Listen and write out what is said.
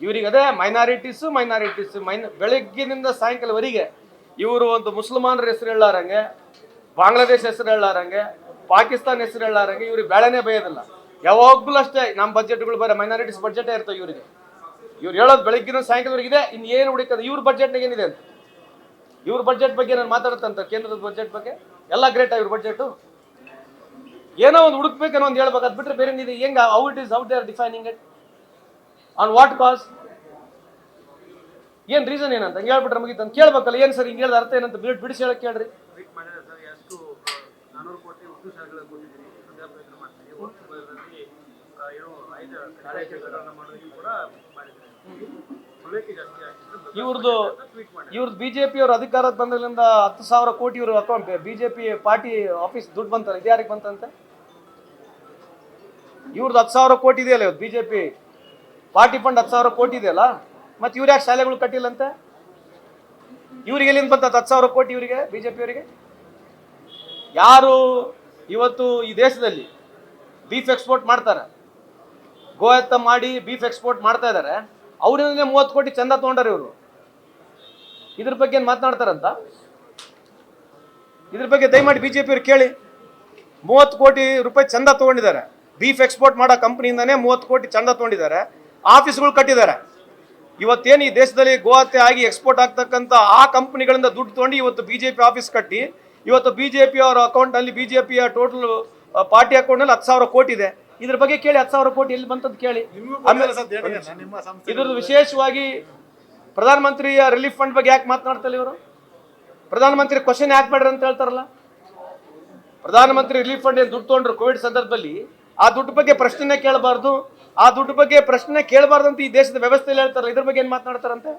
ಇವರಿಗೆ ಅದೇ ಮೈನಾರಿಟೀಸ್ ಬೆಳಗ್ಗಿನಿಂದ ಸಾಯಂಕಾಲವರೆಗೆ ಇವರು ಒಂದು ಮುಸಲ್ಮಾನರ ಹೆಸರು ಹೇಳಾರಂಗೆ, ಬಾಂಗ್ಲಾದೇಶ ಹೆಸರು ಹೇಳಾರಂಗೆ, ಪಾಕಿಸ್ತಾನ ಹೆಸರು ಹೇಳಾರಂಗೆ ಇವ್ರಿಗೆ ಬೇಳೆನೇ ಬೇಯೋದಿಲ್ಲ. ಯಾವಾಗಲೂ ಅಷ್ಟೇ ನಮ್ಮ ಬಜೆಟ್ಗಳು ಬರೀ ಮೈನಾರಿಟೀಸ್ ಬಜೆಟೇ ಇರ್ತವೆ ಇವರಿಗೆ. ಇವ್ರು ಹೇಳೋದು ಬೆಳಗ್ಗಿನ ಸಾಯಂಕಾಲವರೆಗೆ ಇದೆ, ಇನ್ನು ಏನು ಹುಡುಕೋದು ಇವ್ರ ಬಜೆಟ್ನಾಗ ಏನಿದೆ ಅಂತ. ಇವ್ರ ಬಜೆಟ್ ಬಗ್ಗೆ ನಾನು ಮಾತಾಡುತ್ತಂತ ಕೇಂದ್ರದ ಬಜೆಟ್ ಬಗ್ಗೆ ಎಲ್ಲ ಗ್ರೇಟ್ ಇವ್ರ ಬಜೆಟ್. ಏನೋ ಒಂದು ಹುಡುಕ್ಬೇಕನ್ನೋ ಒಂದು ಹೇಳ್ಬೇಕು, ಅದು ಬಿಟ್ಟರೆ ಬೇರೆ ಇದೆ ಹೆಂಗೆ how they are defining it on what cause, ಏನು ರೀಸನ್ ಏನಂತ ಹಂಗೆ ಹೇಳ್ಬಿಟ್ರೆ ಮುಗಿತು ಅಂತ ಕೇಳ್ಬೇಕಲ್ಲ. ಏನು ಸರ್ ಹಿಂಗೆ ಹೇಳಿದ ಅರ್ಥ ಏನಂತ ಬಿಡಿಸಿ ಹೇಳಕ್ಕೆ ಕೇಳ್ರಿ. ಇವ್ರದ್ದು ಬಿಜೆಪಿ ಅವ್ರ ಅಧಿಕಾರಕ್ಕೆ ಬಂದ್ರಿಂದ 10,000 ಕೋಟಿ ಇವ್ರ ಅಕೌಂಟ್ ಬಿಜೆಪಿ ಪಾರ್ಟಿ ಆಫೀಸ್ ದುಡ್ಡು ಬಂತಲ್ಲ, ಇದು ಯಾರಿಗೆ ಬಂತಂತೆ? ಇವ್ರದ್ದು 10,000 ಕೋಟಿ ಇದೆಯಲ್ಲ ಇವತ್ತು ಬಿಜೆಪಿ ಪಾರ್ಟಿ ಫಂಡ್ 10,000 ಕೋಟಿ ಇದೆಯಲ್ಲ, ಮತ್ತೆ ಇವ್ರು ಯಾಕೆ ಶಾಲೆಗಳು ಕಟ್ಟಿಲ್ಲಂತೆ? ಇವ್ರಿಗೆ ಎಲ್ಲಿಂದ ಬಂತ 10,000 ಕೋಟಿ ಇವರಿಗೆ ಬಿಜೆಪಿ ಅವರಿಗೆ? ಯಾರು ಇವತ್ತು ಈ ದೇಶದಲ್ಲಿ ಬೀಫ್ ಎಕ್ಸ್ಪೋರ್ಟ್ ಮಾಡ್ತಾರೆ, ಗೋಯತ್ತ ಮಾಡಿ ಬೀಫ್ ಎಕ್ಸ್ಪೋರ್ಟ್ ಮಾಡ್ತಾ ಇದ್ದಾರೆ, ಅವರಿಂದ 30 ಕೋಟಿ ಚಂದ ತಗೊಂಡಾರೆ ಇವರು. ಇದ್ರ ಬಗ್ಗೆ ಏನು ಮಾತನಾಡ್ತಾರಂತ? ಇದ್ರ ಬಗ್ಗೆ ದಯಮಾಡಿ ಬಿಜೆಪಿ ಅವ್ರು ಕೇಳಿ. 30 ಕೋಟಿ ರೂಪಾಯಿ ಚಂದ ತಗೊಂಡಿದ್ದಾರೆ, ಬೀಫ್ ಎಕ್ಸ್ಪೋರ್ಟ್ ಮಾಡೋ ಕಂಪ್ನಿಯಿಂದಾನೇ 30 ಕೋಟಿ ಚಂದ ತಗೊಂಡಿದ್ದಾರೆ, ಆಫೀಸ್ಗಳು ಕಟ್ಟಿದ್ದಾರೆ. ಇವತ್ತೇನು ಈ ದೇಶದಲ್ಲಿ ಗೋಹತ್ಯೆ ಆಗಿ ಎಕ್ಸ್ಪೋರ್ಟ್ ಆಗ್ತಕ್ಕಂಥ ಆ ಕಂಪ್ನಿಗಳಿಂದ ದುಡ್ಡು ತಗೊಂಡು ಇವತ್ತು ಬಿಜೆಪಿ ಆಫೀಸ್ ಕಟ್ಟಿ, ಇವತ್ತು ಬಿಜೆಪಿ ಅವರ ಅಕೌಂಟಲ್ಲಿ ಬಿಜೆಪಿಯ ಟೋಟಲ್ ಪಾರ್ಟಿ ಅಕೌಂಟ್ನಲ್ಲಿ 10,000 ಕೋಟಿ ಇದೆ. ಇದ್ರ ಬಗ್ಗೆ ಕೇಳಿ, 10,000 ಕೋಟಿ ಎಲ್ಲಿ ಬಂತಂತ ಕೇಳಿ. ಇದ್ರದ್ದು ವಿಶೇಷವಾಗಿ ಪ್ರಧಾನಮಂತ್ರಿಯ ರಿಲೀಫ್ ಫಂಡ್ ಬಗ್ಗೆ ಯಾಕೆ ಮಾತನಾಡ್ತಲ್ಲ ಇವರು? ಪ್ರಧಾನಮಂತ್ರಿ ಕ್ವಶನ್ ಯಾಕೆ ಮಾಡ್ರಿ ಅಂತ ಹೇಳ್ತಾರಲ್ಲ. ಪ್ರಧಾನಮಂತ್ರಿ ರಿಲೀಫ್ ಫಂಡ್ ಏನು ದುಡ್ಡು ತೊಗೊಂಡ್ರು ಕೋವಿಡ್ ಸಂದರ್ಭದಲ್ಲಿ, ಆ ದುಡ್ಡು ಬಗ್ಗೆ ಪ್ರಶ್ನೆ ಕೇಳಬಾರ್ದು, ಆ ದುಡ್ಡು ಬಗ್ಗೆ ಪ್ರಶ್ನೆ ಕೇಳಬಾರ್ದು ಅಂತ ಈ ದೇಶದ ವ್ಯವಸ್ಥೆಯಲ್ಲಿ ಹೇಳ್ತಾರಲ್ಲ, ಇದ್ರ ಬಗ್ಗೆ ಏನು ಮಾತನಾಡ್ತಾರಂತೆ?